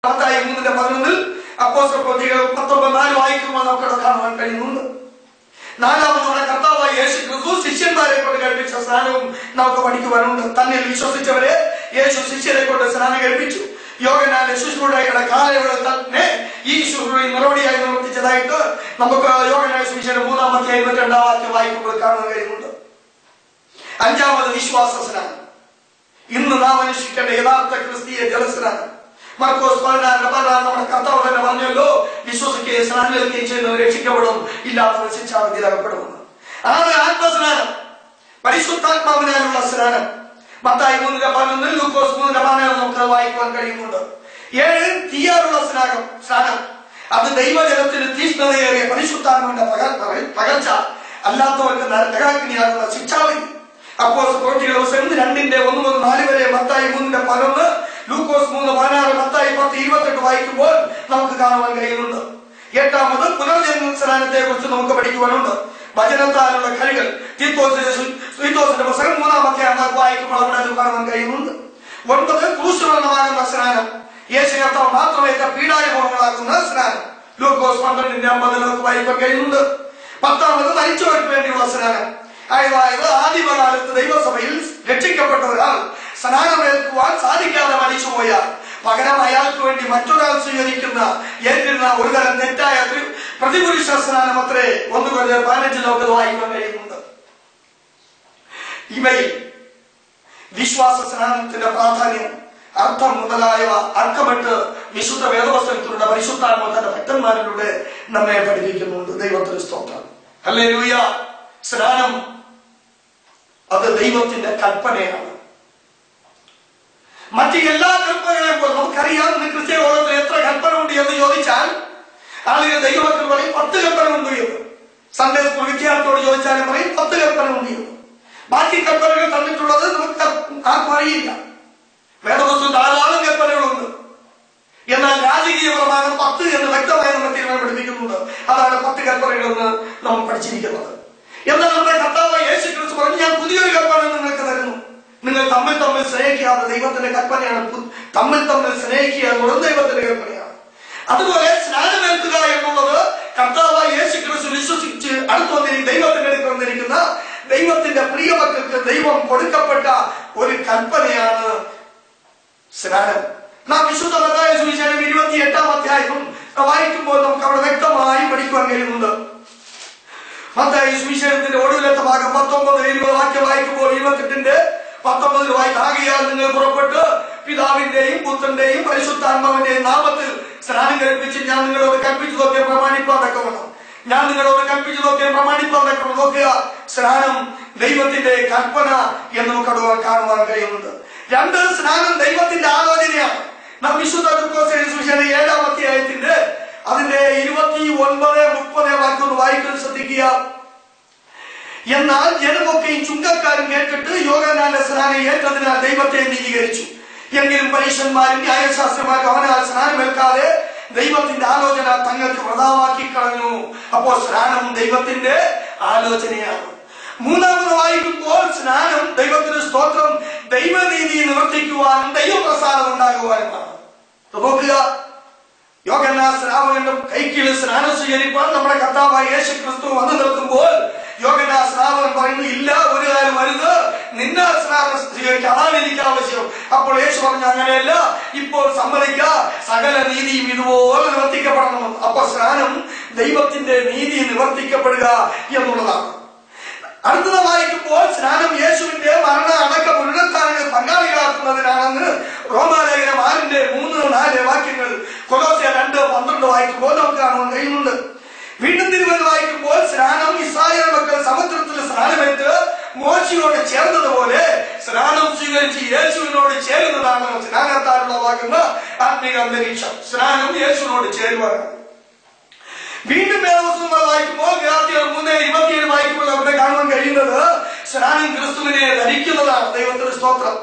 മത്തായി 3:11 അപ്പോസ്തല പ്രവൃത്തികൾ 19:4 വായിക്കുമ്പോൾ നമുക്ക് കാണുവാൻ കഴിയുന്നുണ്ട്. നാലാമതോടെ കർത്താവായ യേശു ക്രിസ്തു ശിഷ്യന്മാരെ കൊണ്ട് കഴിപ്പിച്ച സ്നാനവും നമുക്ക് പഠിക്കുവാനുണ്ട്. തന്നിൽ വിശ്വസിച്ചവരെ യേശു ശിഷ്യരെ കൊണ്ട് സ്നാനം കഴിപ്പിച്ചു. യോഹന്നാന്റെ ശുശ്രൂഷയുടെ കാലയളവിൽ തന്നെ ഈ ശുശ്രൂഷ മറുപടിയായി നിവർത്തിച്ചതായിട്ട് നമുക്ക് യോഹന്നാന്റെ സുവിശേഷം 3:22 വായിക്കുമ്പോൾ കാണാൻ കഴിയുന്നുണ്ട്. അഞ്ചാമത് വിശ്വാസ സ്നാനം. ഇന്ന് നാം അനുഷ്ഠിക്കേണ്ട യഥാർത്ഥ ക്രിസ്തീയ ജലസ്നാനം. മർക്കോസ് 16:16 നമ്മുടെ കർത്താവ് തന്നെ പറഞ്ഞല്ലോ, വിശ്വസിക്കുകയും സ്നാനമേൽക്കുകയും ചെയ്യുന്നവർ രക്ഷിക്കപ്പെടും, ഇല്ലാത്തവർ ശിക്ഷാവിധിയിലകപ്പെടുമെന്ന്. ആത്മസ്നാനം, പരിശുദ്ധാത്മാവിനാലുള്ള സ്നാനം. മത്തായി 3:11 ലൂക്കോസ് 3:14 നമുക്ക് വായിക്കുവാൻ കഴിയുന്നുണ്ട്. 7 തീയാറുള്ള സ്നാനം. അത് ദൈവജനത്തിന് തീഷ്ണതയേറിയ പരിശുദ്ധാത്മാവിന്റെ പകർച്ച, അല്ലാത്തവർക്ക് നരകാഗ്നിയാകുന്ന ശിക്ഷാവിധി. അപ്പോസ്തല പ്രവൃത്തികൾ 2:1-4 വരെ, മത്തായി 3:11, ലൂക്കോസ് 3:16, മത്തായി 10:28 വായിക്കുമ്പോൾ നമുക്ക് കാണുവാൻ കഴിയുന്നുണ്ട്. 8ാമത് പുനർജന്മ സ്നാനത്തെ കുറിച്ച് നമുക്ക് പഠിക്കുവാനുണ്ട്. വചനത്താലുള്ള കളികൾ. തീത്തോസിന്റെ പുസ്തകം 3ാം വായിക്കുമ്പോൾ അവിടെ അത് കാണുവാൻ കഴിയുന്നുണ്ട്. 9 ക്രൂശുമരണമാകുന്ന സ്നാനം. യേശു കർത്താവ് മാത്രമേറ്റ പീഡാനുഭവങ്ങളാക്കുന്ന സ്നാനം. ലൂക്കോസ് 12:50 നമുക്ക് വായിക്കാൻ കഴിയുന്നുണ്ട്. 10ാമത് മരിച്ചവർക്ക് വേണ്ടിയുള്ള സ്നാനം. അതായത് ആദിമകാലത്ത് ദൈവസഭയിൽ രക്ഷിക്കപ്പെട്ട ഒരാൾ സ്നാനമേൽക്കുവാൻ സാധിക്കാതെ മരിച്ചുപോയാൽ പകരം അയാൾക്ക് വേണ്ടി മറ്റൊരാൾ ഏറ്റിരുന്ന ഒരുതരം തെറ്റായ പ്രതിപുരുഷ സ്നാനം അത്രേ 1 Corinthians 15 നമുക്ക് വായിക്കാൻ കഴിയുന്നുണ്ട്. ഇവയിൽ വിശ്വാസ സ്നാനത്തിന്റെ പ്രാധാന്യം, അർത്ഥം മുതലായവ അർക്കമിട്ട് വിശുദ്ധ വേദപുസ്തകത്തിലൂടെ പരിശുദ്ധാത്മാവ് തന്റെ ഭക്തന്മാരിലൂടെ നമ്മെ പഠിപ്പിക്കുന്നുണ്ട്. ദൈവത്തിന് സ്തോത്രം. ഹല്ലേലൂയ. സ്നാനം അത് ദൈവത്തിന്റെ കൽപ്പനയാണ്. മറ്റ് എല്ലാ കൽപ്പനകളെയും പോലെ നമുക്കറിയാം. ക്രിസ്ത്യ ലോകത്തിൽ എത്ര കൽപ്പന ഉണ്ട് എന്ന് ചോദിച്ചാൽ ആളുകൾ ദൈവത്തിൽ പറയും 10 കൽപ്പന ഉണ്ട് എന്ന്. സൺഡേ സ്കൂൾ വിദ്യാർത്ഥിയോട് ചോദിച്ചാലും പറയും 10 കൽപ്പന ഉണ്ട് എന്ന്. ബാക്കി കൽപ്പനകൾ തന്നിട്ടുള്ളത് നമുക്ക് ആർക്കും അറിയില്ല. വേദപുസ്തകത്തിൽ ധാരാളം കൽപ്പനകളുണ്ട്. എന്നാൽ രാജകീയ പ്രമാണം 10 എന്ന് വ്യക്തമായി നമ്മൾ തീരുമാനം പഠിപ്പിക്കുന്നുണ്ട്. അതാണ് 10 കൽപ്പനകളെന്ന് നമ്മൾ പഠിച്ചിരിക്കുന്നത്. എന്നാൽ നമ്മുടെ കർത്താവ് യേശു ക്രിസ്തു പറഞ്ഞു, ഞാൻ പുതിയൊരു കൽപ്പന നിങ്ങൾക്ക് തരുന്നു. നിങ്ങൾ തമ്മിൽ സ്നേഹിക്കാതെ, ദൈവത്തിന്റെ കൽപ്പനയാണ്. തമ്മിൽ സ്നേഹിക്കുക എന്നുള്ളത് ദൈവത്തിന്റെ കൽപ്പനയാണ്. അതുപോലെ സ്നാനമേൽക്കുക എന്നുള്ളത് കർത്താവായ യേശു ക്രിസ്തു വിശ്വസിച്ച് ദൈവത്തിന്റെ അടുത്ത് വന്നിരിക്കുന്ന ദൈവത്തിന്റെ പ്രിയമക്കൾക്ക് ദൈവം കൊടുക്കപ്പെട്ട ഒരു കൽപ്പനയാണ് സ്നാനം. നാം വിശുദ്ധ മത്തായി സുവിശേഷം 28ാം അധ്യായം വായിക്കുമ്പോൾ നമുക്ക് അവിടെ വ്യക്തമായി പഠിക്കുവാൻ കഴിയുന്നുണ്ട്. മത്തായി സുവിശേഷത്തിന്റെ ഒടുവിലത്തെ ഭാഗം 19-20 വാക്യം വായിക്കുമ്പോൾ 28:19 ആകയാൽ നിങ്ങൾ പുറപ്പെട്ട് പിതാവിന്റെയും പുത്രന്റെയും പരിശുദ്ധാത്മാവിന്റെയും നാമത്തിൽ സ്നാനം കഴിപ്പിച്ച് ഞാൻ നിങ്ങളോട് കൽപ്പിച്ചതൊക്കെ പ്രമാണിപ്പാതക്കണം. നോക്കുക, സ്നാനം ദൈവത്തിന്റെ കൽപ്പന എന്ന് നമുക്ക് കാണുവാൻ കഴിയുന്നുണ്ട്. 2, സ്നാനം ദൈവത്തിന്റെ ആലോചനയാണ്. നാം വിശുദ്ധ ലൂക്കോസ് സുവിശേഷം 7ാം അധ്യായത്തിന്റെ അതിന്റെ 29-30 വാക്യം വായിക്കാൻ ശ്രദ്ധിക്കുക. എന്നാൽ ജനമൊക്കെയും ചുങ്കക്കാരും കേട്ടിട്ട് യോഹന്നാന്റെ സ്നാനം ഏറ്റതിനാൽ ദൈവത്തെ നീതീകരിച്ചു. എങ്കിലും പരീശന്മാരും ന്യായശാസ്ത്രന്മാരും അവനാൽ സ്നാനമേൽക്കാതെ ദൈവത്തിന്റെ ആലോചന തങ്ങൾക്ക് വ്രതമാക്കി കളഞ്ഞു. അപ്പോൾ സ്നാനം ദൈവത്തിന്റെ ആലോചനയാണ്. 3ാമത് വായിക്കുമ്പോൾ സ്നാനം ദൈവത്തിന് സ്തോത്രം, ദൈവനീതി നിവർത്തിക്കുവാനും ദൈവപ്രസാദം ഉണ്ടാകുവാനുമാണ്. നോക്കുക, യോഹന്നാൻ സ്നാപകന്റെ കൈക്കീഴിൽ സ്നാനം സ്വീകരിക്കാൻ നമ്മുടെ കർത്താവായ യേശു ക്രിസ്തു വന്നു നിൽക്കുമ്പോൾ യോഹന്നാൻ സ്നാപകൻ പറയുന്നു, ഇല്ല, ഒരു കാലം വരുത്, നിന്നെ സ്നാനം സ്വീകരിക്കുക, അതാണ് എനിക്ക് ആവശ്യം. അപ്പോൾ യേശു പറഞ്ഞു, അങ്ങനെയല്ല, ഇപ്പോൾ സമ്മതിക്ക, സകല നീതിയും ഇതുപോലെ നിവർത്തിക്കപ്പെടണമെന്ന്. അപ്പോൾ സ്നാനം ദൈവത്തിന്റെ നീതി നിവർത്തിക്കപ്പെടുക എന്നുള്ളതാണ്. അടുത്തത് വായിക്കുമ്പോൾ സ്നാനം യേശുവിന്റെ മരണ അടക്ക പുനരുത്ഥാനങ്ങൾ പങ്കാളികളാക്കുന്നതിനാണെന്ന് റോമാലേഖനം 6:3-4 വാക്യങ്ങൾ, കൊലോസ്യർ 2:12 വായിക്കുമ്പോൾ നമുക്ക് കാണുവാൻ കഴിയുന്നുണ്ട്. വീണ്ടും തിരുവചനം വായിക്കുമ്പോൾ സ്നാനം ഇസ്രായേൽ മക്കൾ സമുദ്രത്തിൽ സ്നാനമേറ്റ് മോശയോട് ചേർന്നതുപോലെ സ്നാനം സ്വീകരിച്ച് യേശുവിനോട് ചേരുന്നതാണ് സ്നാനത്താലുള്ളതാകുന്ന ആത്മീയ അന്തരീക്ഷം. സ്നാനം യേശുവിനോട് ചേരുവാനാണ്. വീണ്ടും വേദപുസ്തകം വായിക്കുമ്പോൾ ഗലാത്യർ 3:27 വായിക്കുമ്പോൾ നമുക്ക് കാണുവാൻ കഴിയുന്നത് സ്നാനം ക്രിസ്തുവിനെ ധരിക്കുന്നതാണ്. ദൈവത്തിന്റെ സ്തോത്രം.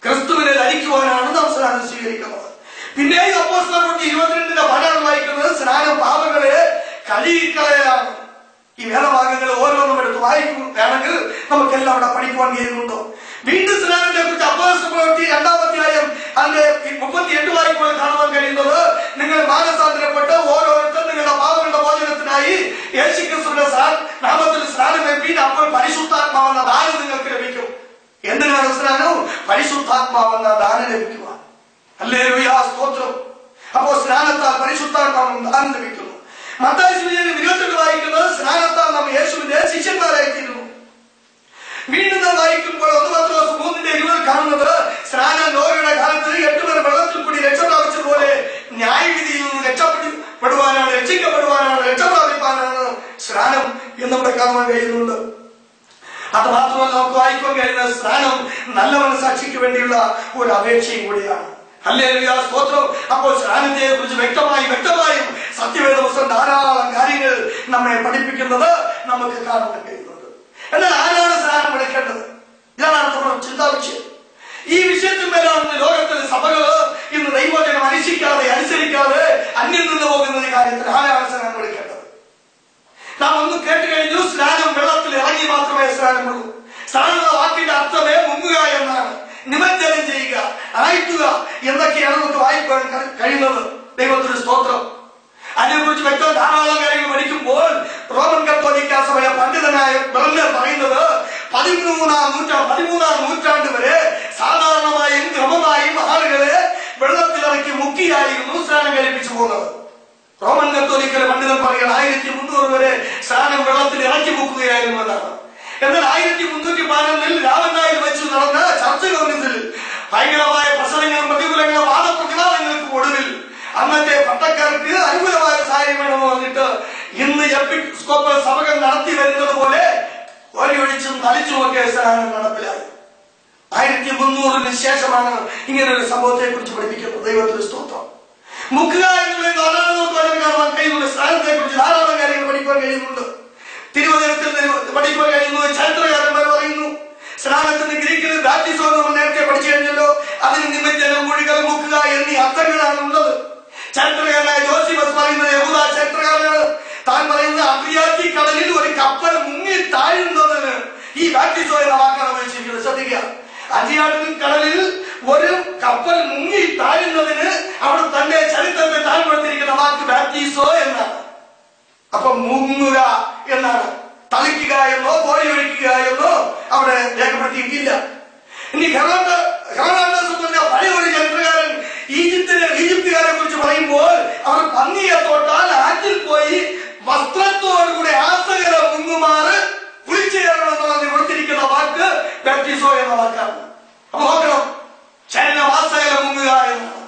ക്രിസ്തുവിനെ ധരിക്കുവാനാണ് നാം സ്നാനം സ്വീകരിക്കുന്നത്. പിന്നെയും അപ്പോസ്തല പ്രവൃത്തി 22:18 വായിക്കുന്നത് സ്നാനം പാപങ്ങളെ കഴുകിക്കളയാണ്. ഈ വേദഭാഗങ്ങൾ ഓരോന്നും എടുത്ത് വായിക്കുകയാണെങ്കിൽ നമുക്കെല്ലാം അവിടെ പഠിക്കുവാൻ കഴിയുന്നുണ്ടോ. വീണ്ടും സ്നാനത്തെ കുറിച്ച് അപ്പോസ്തല പ്രവൃത്തി 2ാം അധ്യായം അതിന്റെ 38 വായിക്കുമ്പോൾ കാണുവാൻ കഴിയുന്നു. യേശുക്രിസ്തുവിന്റെ നാമത്തിൽ സ്നാനം കഴിപ്പിൻ, അപ്പോൾ പരിശുദ്ധാത്മാവെന്ന ദാനം നിങ്ങൾക്ക് ലഭിക്കും. എന്തിനാണ് സ്നാനം? പരിശുദ്ധാത്മാവെന്ന ദാനം ലഭിക്കുക. ഹല്ലേലൂയ, സ്തോത്രം. അപ്പോൾ സ്നാനത്താൽ പരിശുദ്ധാത്മാവെന്ന ദാനം ലഭിക്കുന്നു. മത്തായി സുവിശേഷം 22 വായിക്കുന്നത് സ്നാനത്താൽ നാം യേശുവിന്റെ ശിഷ്യന്മാരായിത്തീരുന്നു. വീണ്ടും നാം വായിക്കുമ്പോൾ 1 പത്രോസ് 3:20 കാണുന്നത് സ്നാനം നോഹയുടെ കാലത്ത് 8 പേർ വെള്ളത്തിൽ കൂടി രക്ഷ പ്രാപിച്ചതുപോലെ ന്യായവിധിയിൽ നിന്ന് രക്ഷപ്പെടുവാനാണ്, രക്ഷിക്കപ്പെടുവാനാണ്, രക്ഷ പ്രാപിപ്പാനാണ് സ്നാനം എന്നിവിടെ കാണുവാൻ കഴിയുന്നുണ്ട്. അത് മാത്രമല്ല, നമുക്ക് വായിക്കാൻ കഴിയുന്ന സ്നാനം നല്ല മനസാക്ഷിക്ക് വേണ്ടിയുള്ള ഒരു അപേക്ഷയും കൂടിയാണ്. ഹല്ലേലൂയ, സ്തോത്രം. അപ്പോൾ സ്നാനത്തെ കുറിച്ച് വ്യക്തമായും സത്യവേദ പുസ്തകം ധാരാളം കാര്യങ്ങൾ നമ്മെ പഠിപ്പിക്കുന്നത് നമുക്ക് കാണാൻ കഴിയുന്നുണ്ട്. എന്നാൽ ആരാണ് സ്നാനം എടുക്കേണ്ടത്? ഇതാണ് നമ്മുടെ ചിന്താ വിഷയം. ഈ വിഷയത്തിന്മേലാണ് ലോകത്തിലെ സഭകള് ഇന്ന് ദൈവവചനം അനുസരിക്കാതെ അന്യം നിന്ന് പോകുന്ന കാര്യത്തിൽ ആരാണ് സ്നാനം എടുക്കേണ്ടത്? നാം ഒന്ന് കേട്ട് കഴിഞ്ഞു, സ്നാനം വെള്ളത്തിൽ ഇറങ്ങി മാത്രമേ സ്നാനമുള്ളൂ. സ്നാനം എന്ന വാക്കിന്റെ അർത്ഥമേ മുങ്ങുക എന്നാണ്. നിമജ്ജനം ചെയ്യുക, അയക്കുക എന്നൊക്കെയാണ് നമുക്ക് വായിക്കാൻ കഴിയുന്നത്. ദൈവത്തിന് സ്തോത്രം. അതിനെക്കുറിച്ച് വ്യക്തം ധാരാളം കാര്യങ്ങൾ പഠിക്കുമ്പോൾ റോമൻ കത്തോലിക്ക സഭയെ പണ്ഡിതനായ ബ്രണ്ണർ പറയുന്നത് 13ാം നൂറ്റാണ്ട് വരെ സാധാരണമായും ക്രമമായും ആളുകളെ വെള്ളത്തിലിറക്കി മുക്കിയായിരുന്നു സ്നാനം കഴിപ്പിച്ചു പോകുന്നത്. റോമൻ കത്തോലിക്കലെ പണ്ഡിതൻ പറയുന്നത് 1300 വരെ സ്നാനം വെള്ളത്തിൽ ഇറക്കി മുക്കുകയായിരുന്നു എന്നാണ്. എന്നാൽ 1311 രാവന്നായിൽ വെച്ച് നടന്ന ചർച്ച കൗൺസിൽ ഭയങ്കരമായ പ്രശ്നങ്ങളും പ്രതികൂലങ്ങളും വാദപ്രതിവാദങ്ങൾക്ക് ഒടുവിൽ അന്നത്തെ പട്ടക്കാർക്ക് അനുകൂലമായ സാഹചര്യം വേണമെന്ന് പറഞ്ഞിട്ട് ഇന്ന് എപ്പിസ്കോപ്പൽ സഭകൾ നടത്തി വരുന്നത് പോലെ ഒലിയൊഴിച്ചും തളിച്ചുമൊക്കെ സ്നാനം നടപ്പിലായി. 1300 ശേഷമാണ് ഇങ്ങനെ ഒരു സംഭവത്തെ കുറിച്ച് പഠിപ്പിക്കുന്നത്. ദൈവത്തിന് സ്തോത്രം. മുക്കുക എന്നുള്ളത് ധാരാളം കാണാൻ കഴിയുന്നുണ്ട്. സ്നാനത്തെ കുറിച്ച് ധാരാളം കാര്യങ്ങൾ പഠിക്കാൻ കഴിയുന്നുണ്ട്. തിരുവചനത്തിൽ പഠിക്കാൻ കഴിയുന്നു. ചരിത്രകാരന്മാർ പറയുന്നു സ്നാനത്തിന് ഗ്രീക്കിൽ ബാപ്റ്റിസം നമ്മൾ നേരത്തെ പഠിച്ചു കഴിഞ്ഞല്ലോ. അതിന് നിമജ്ജനം, മുഴുകൽ, മുക്കുക എന്നീ അർത്ഥങ്ങളാണ് ഉള്ളത്. ചരിത്രകാരനായ ജോസിഫസ് പറയുന്നത്, യഹൂദ ചരിത്രകാരനാണ്, താൻ പറയുന്നത് അദ്രിയാറ്റിക് കടലിൽ ഒരു കപ്പൽ മുങ്ങി താഴുന്നതിന് ഈ ബാപ്റ്റിസോ എന്ന വാക്കാണ് ഉപയോഗിച്ചിരിക്കുന്നത്. ശ്രദ്ധിക്കുക, അദ്രിയാറ്റിക് കടലിൽ ഒരു കപ്പൽ മുങ്ങി താഴുന്നതിന് അവിടെ തന്റെ ചരിത്രത്തെ താഴ്പ്പെടുത്തിയിരിക്കുന്ന വാക്ക് ബാപ്റ്റിസോ എന്നാണ്. അപ്പൊ മുങ്ങുക എന്നാണ്. തളിക്കുക എന്നോ കോഴി ഒഴിക്കുക എന്നോ അവിടെ രേഖപ്പെടുത്തിയിട്ടില്ല. ഇനി ഹെറോഡോസ് പറഞ്ഞ പഴയ ഒരു ചരിത്രകാരൻ ഈജിപ്തുകാരെ കുറിച്ച് പറയുമ്പോൾ അവർ പന്നിയെ തൊട്ടാൽ ആറ്റിൽ പോയി വസ്ത്രത്തോടുകൂടി ആസകര മുങ്ങുമാറ് കുളിച്ചു കയറണമെന്ന് കൊടുത്തിരിക്കുന്ന വാക്ക് ബാപ്റ്റിസോ എന്ന വാക്കാണ്. അപ്പൊ നോക്കണം, ശരീരവാസകര മുങ്ങുക എന്നാണ്.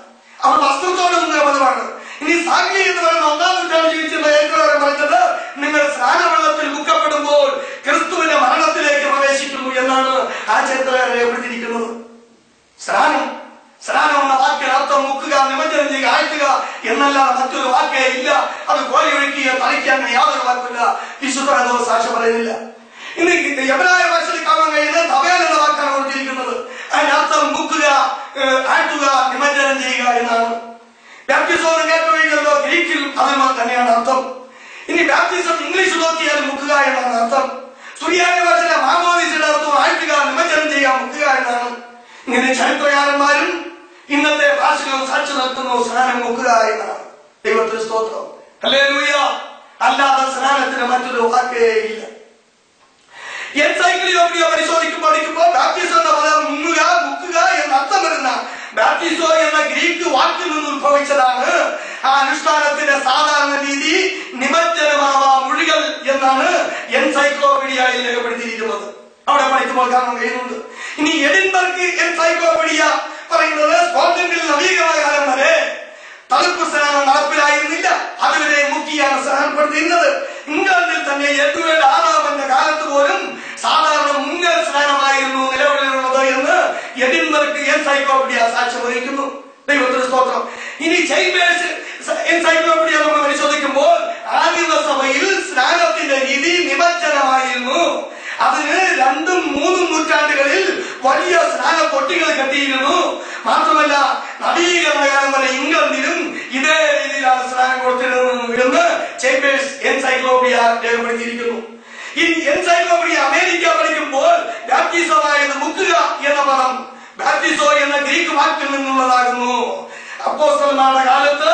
അവർ വസ്ത്രത്തോട് മുങ്ങുക പദമാണ്. ഇനി സാഗ്ലി എന്ന് പറയുന്ന 1ാം നൂറ്റാണ്ട് ജീവിച്ചിരുന്ന ചരിത്രകാരൻ പറഞ്ഞത്, നിങ്ങൾ സ്നാനവെള്ളത്തിൽ മുക്കപ്പെടുമ്പോൾ ക്രിസ്തുവിന്റെ മരണത്തിലേക്ക് പ്രവേശിക്കുന്നു എന്നാണ് ആ ചരിത്രകാരൻ രേഖപ്പെടുത്തിയിരിക്കുന്നത്. സ്നാനം എന്ന വാക്കിന് അർത്ഥം മുക്കുക, നിമജ്ജനം ചെയ്യുക, ആഴ്ത്തുക എന്നല്ലാതെ മറ്റൊരു വാക്കേ ഇല്ല. അത് കോഴി ഒഴിക്കുക, തളിക്കാൻ യാതൊരു വാക്കില്ല. വിശുദ്ധ സാക്ഷ്യം പറയുന്നില്ല. ഇനി എബ്രായ ഭാഷയിൽ കാണാൻ കഴിയുന്നത് തവേൽ എന്ന വാക്കാണ് കൊടുത്തിരിക്കുന്നത്. അതിനർത്ഥം മുക്കുക, ആഴ്ത്തുക, നിമജ്ജനം ചെയ്യുക എന്നാണ്. ബാപ്റ്റിസം കേട്ടുകഴിഞ്ഞല്ലോ, ഗ്രീക്കിൽ അതിന് തന്നെയാണ് അർത്ഥം. ഇനി ബാപ്റ്റിസം ഇംഗ്ലീഷ് നോക്കിയാൽ മുക്കുക എന്നാണ് അർത്ഥം. സുറിയാനി ഭാഷയിലെ മാമോദീസയുടെ അർത്ഥം ആഴ്ത്തുക, നിമജ്ജനം ചെയ്യുക, മുക്കുക എന്നാണ്. ഇങ്ങനെ ചരിത്രകാരന്മാരും ഇന്നത്തെ ഭാഷകളും സാക്ഷി നിർത്തുന്നു, സ്നാനം മുക്കുക എന്നാണ്. ദൈവത്തിന് സ്തോത്രം. ഹല്ലേലൂയ. അല്ലാതെ സ്നാനത്തിന് മറ്റൊരു വാക്കേ ഇല്ല. എൻസൈക്ലോപീഡിയ പഠിക്കുമ്പോൾ ബാപ്റ്റിസം എന്ന പദം മുങ്ങുക, മുക്കുക എന്ന അർത്ഥം വരുന്ന ബാപ്റ്റിസോ എന്ന ഗ്രീക്ക് വാക്കിൽ നിന്ന് ഉത്ഭവിച്ചതാണ്. ആ അനുഷ്ഠാനത്തിന്റെ സാധാരണ രീതി നിമജ്ജനമാവാ, മുഴുകൽ എന്നാണ് എൻസൈക്ലോപീഡിയയിൽ രേഖപ്പെടുത്തിയിരിക്കുന്നത്. അവിടെ പഠിക്കുമ്പോൾ കാണാൻ കഴിയുന്നുണ്ട്. ഇനി എഡിൻബർഗ് എൻസൈക്ലോപീഡിയ പറയുന്നത് സ്കോട്ട്ലൻഡിൽ നവീകരണ കാലം വരെ തണുപ്പ് സ്നാനം നടപ്പിലായിരുന്നില്ല. അതുവരെ മുക്കിയാണ് സ്നാനപ്പെടുത്തിയിരുന്നത്. ഇംഗ്ലണ്ടിൽ തന്നെ എഡ്വേർഡ് 6ാമന്റെ കാലത്ത് പോലും സാധാരണ മുങ്ങൽ സ്നാനമായിരുന്നു നിലവിലുള്ളത് എന്ന് എഡിൻബർഗ് എൻസൈക്ലോപീഡിയ സാക്ഷ്യം വഹിക്കുന്നു. ദൈവത്തിന് സ്തോത്രം. ഇനി ചൈൽബേഴ്സ് എൻസൈക്ലോപീഡിയ നമ്മൾ പരിശോധിക്കുമ്പോൾ ആദിമസഭയിൽ സ്നാനത്തിന്റെ രീതി നിമജ്ജനമായിരുന്നു. അതിന് 2ഉം 3ഉം നൂറ്റാണ്ടുകളിൽ വലിയ സ്നാന തൊട്ടികൾ കെട്ടിയിരുന്നു. മാത്രമല്ല നവീകരണ കാലം വരെ ഇംഗ്ലണ്ടിലും ഇതേ രീതിയിലാണ് സ്നാനം കൊടുത്തിരുന്നത് എന്ന് ചേംബേഴ്സ് എൻസൈക്ലോപീഡിയ രേഖപ്പെടുത്തിയിരിക്കുന്നു. ഈ എൻസൈക്ലോപീഡിയ അമേരിക്ക പഠിക്കുമ്പോൾ ബാപ്റ്റിസമായത് മുക്കുക എന്ന പദം ബാപ്റ്റിസോ എന്ന ഗ്രീക്ക് വാക്കിൽ നിന്നുള്ളതാകുന്നു. അപ്പോസ്തലന്മാരുടെ കാലത്ത്